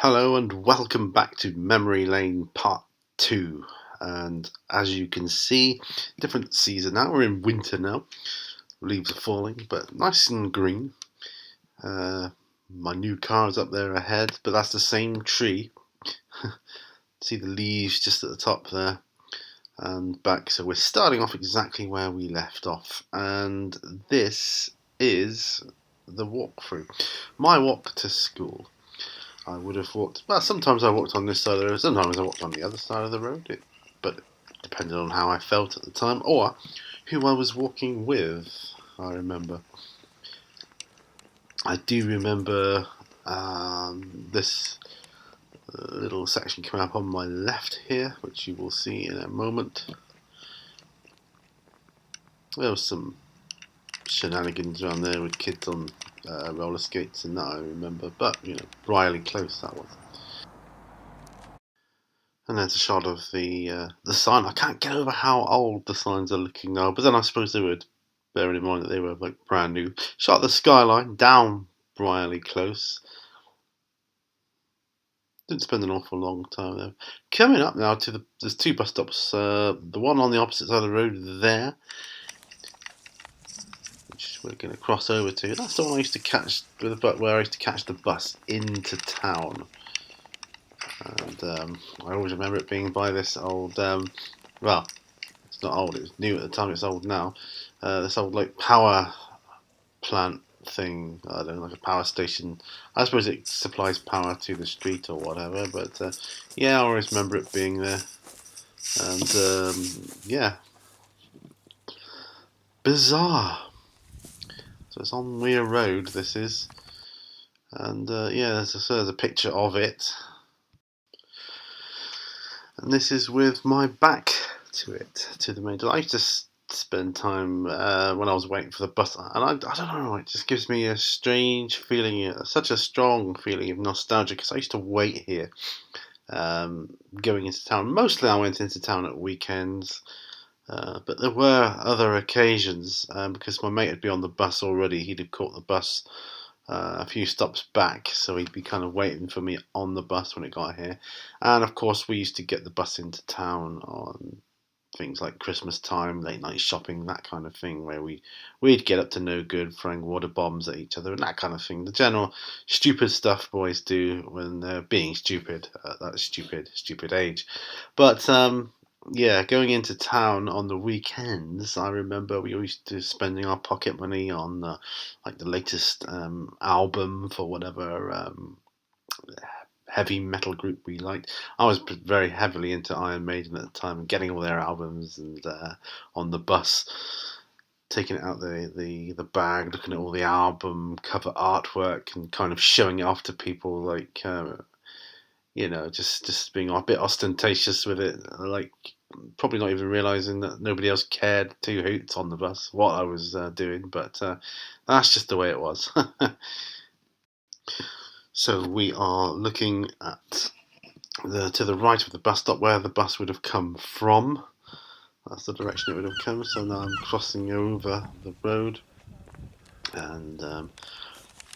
Hello and welcome back to Memory Lane Part 2. And as you can see, different season now. We're in winter now. Leaves are falling, but nice and green. My new car is up there ahead, but that's the same tree. See the leaves just at the top there and back. So we're starting off exactly where we left off. And this is the walkthrough. My walk to school. I would have walked, well, sometimes I walked on this side of the road, sometimes I walked on the other side of the road, but it depended on how I felt at the time, or who I was walking with, I remember. I do remember this little section coming up on my left here, which you will see in a moment. There was some shenanigans around there with kids on roller skates and that I remember, but, Riley Close that was. And there's a shot of the sign. I can't get over how old the signs are looking now, but then I suppose they would, bearing in mind that they were like brand new. Shot of the skyline down Brierley Close. Didn't spend an awful long time there. Coming up now to there's two bus stops. The one on the opposite side of the road there, which we're going to cross over to. That's the one I used to catch where I used to catch the bus into town. And I always remember it being by this old, well, it's not old, it was new at the time, it's old now, this old like power plant thing, I don't know, like a power station. I suppose it supplies power to the street or whatever, but yeah, I always remember it being there. And yeah, bizarre. So it's on Weir Road, this is, and yeah, there's a picture of it. And this is with my back to it, to the main door. I used to spend time when I was waiting for the bus, and I don't know, it just gives me a strange feeling, such a strong feeling of nostalgia, because I used to wait here, going into town. Mostly I went into town at weekends, but there were other occasions, because my mate would be on the bus already. He'd have caught the bus a few stops back, so he'd be kind of waiting for me on the bus when it got here. And of course we used to get the bus into town on things like Christmas time, late night shopping, that kind of thing, where we'd get up to no good, throwing water bombs at each other and that kind of thing. The general stupid stuff boys do when they're being stupid at that stupid age. But yeah, going into town on the weekends, I remember we used to spending our pocket money on like the latest album for whatever heavy metal group we liked. I was very heavily into Iron Maiden at the time, and getting all their albums, and on the bus, taking it out the bag, looking at all the album cover artwork, and kind of showing it off to people, like just being a bit ostentatious with it, like probably not even realizing that nobody else cared two hoots on the bus what I was doing, but that's just the way it was. So we are looking at to the right of the bus stop, where the bus would have come from. That's the direction it would have come. So now I'm crossing over the road, and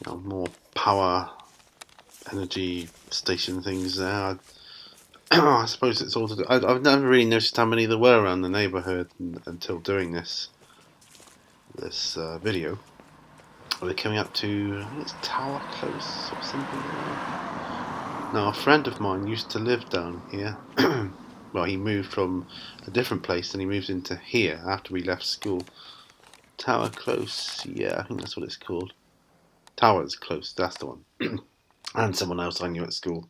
more power energy station things there. I suppose it's all to do. I've never really noticed how many there were around the neighbourhood until doing this video. We're coming up to, I think it's Tower Close or something like that. Now, a friend of mine used to live down here. Well, he moved from a different place and he moved into here after we left school. Tower Close, yeah, I think that's what it's called. Towers Close, that's the one. And someone else I knew at school.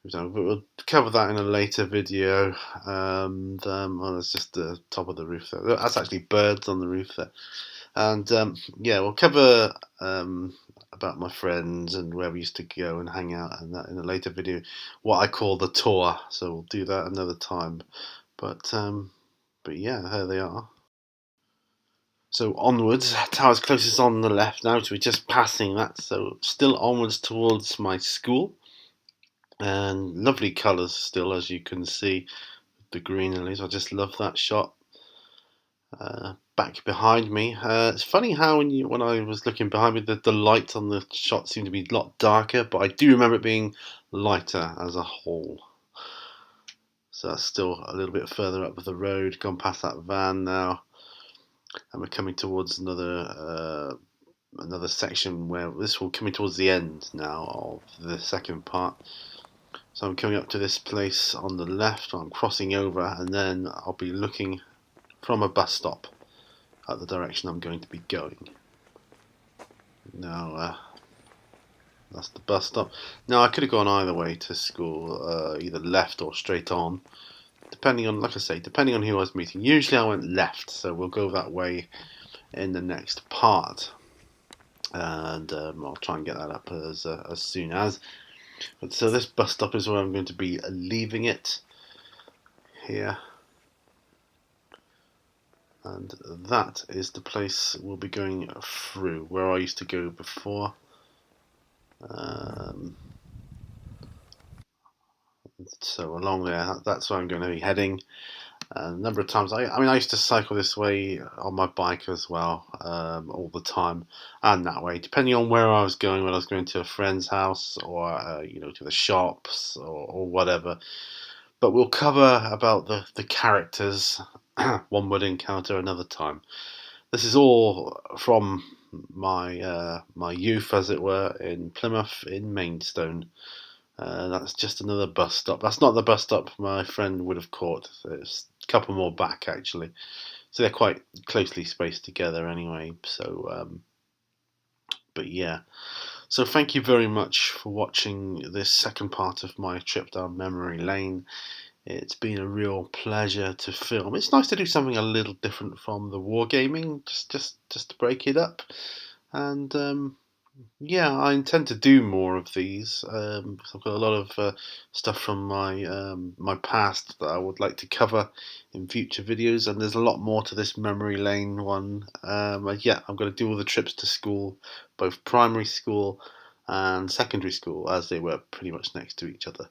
But we'll cover that in a later video. Well, that's just the top of the roof there. That's actually birds on the roof there. And yeah, we'll cover about my friends and where we used to go and hang out, and that in a later video, what I call the tour. So we'll do that another time. But yeah, there they are. So onwards, Tower's closest on the left now, so we're just passing that. So still onwards towards my school. And lovely colours still, as you can see, the greeneries. I just love that shot. Back behind me, it's funny how when I was looking behind me, the light on the shot seemed to be a lot darker, but I do remember it being lighter as a whole. So that's still a little bit further up the road, gone past that van now, and we're coming towards another section where this will coming towards the end now of the second part. So I'm coming up to this place on the left, I'm crossing over, and then I'll be looking from a bus stop at the direction I'm going to be going. Now that's the bus stop. Now I could have gone either way to school, either left or straight on, depending on, like I say, depending on who I was meeting. Usually I went left, so we'll go that way in the next part, and I'll try and get that up as soon as. But so this bus stop is where I'm going to be leaving it here, and that is the place we'll be going through, where I used to go before. So along there, that's where I'm going to be heading. A number of times, I used to cycle this way on my bike as well, all the time, and that way, depending on where I was going, whether I was going to a friend's house or to the shops or whatever. But we'll cover about the characters one would encounter another time. This is all from my youth, as it were, in Plymouth in Maidstone. That's just another bus stop. That's not the bus stop my friend would have caught. It's a couple more back, actually. So they're quite closely spaced together anyway. So, but yeah. So thank you very much for watching this second part of my trip down memory lane. It's been a real pleasure to film. It's nice to do something a little different from the wargaming, just to break it up. And yeah, I intend to do more of these. Because I've got a lot of stuff from my past that I would like to cover in future videos, and there's a lot more to this memory lane one. Yeah, I'm going to do all the trips to school, both primary school and secondary school, as they were pretty much next to each other.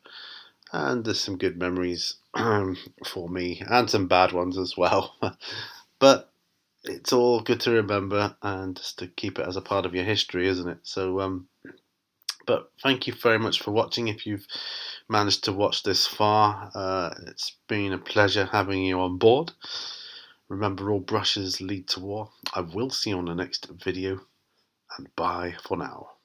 And there's some good memories for me, and some bad ones as well. But it's all good to remember and just to keep it as a part of your history, isn't it? So, but thank you very much for watching. If you've managed to watch this far, it's been a pleasure having you on board. Remember, all brushes lead to war. I will see you on the next video, and bye for now.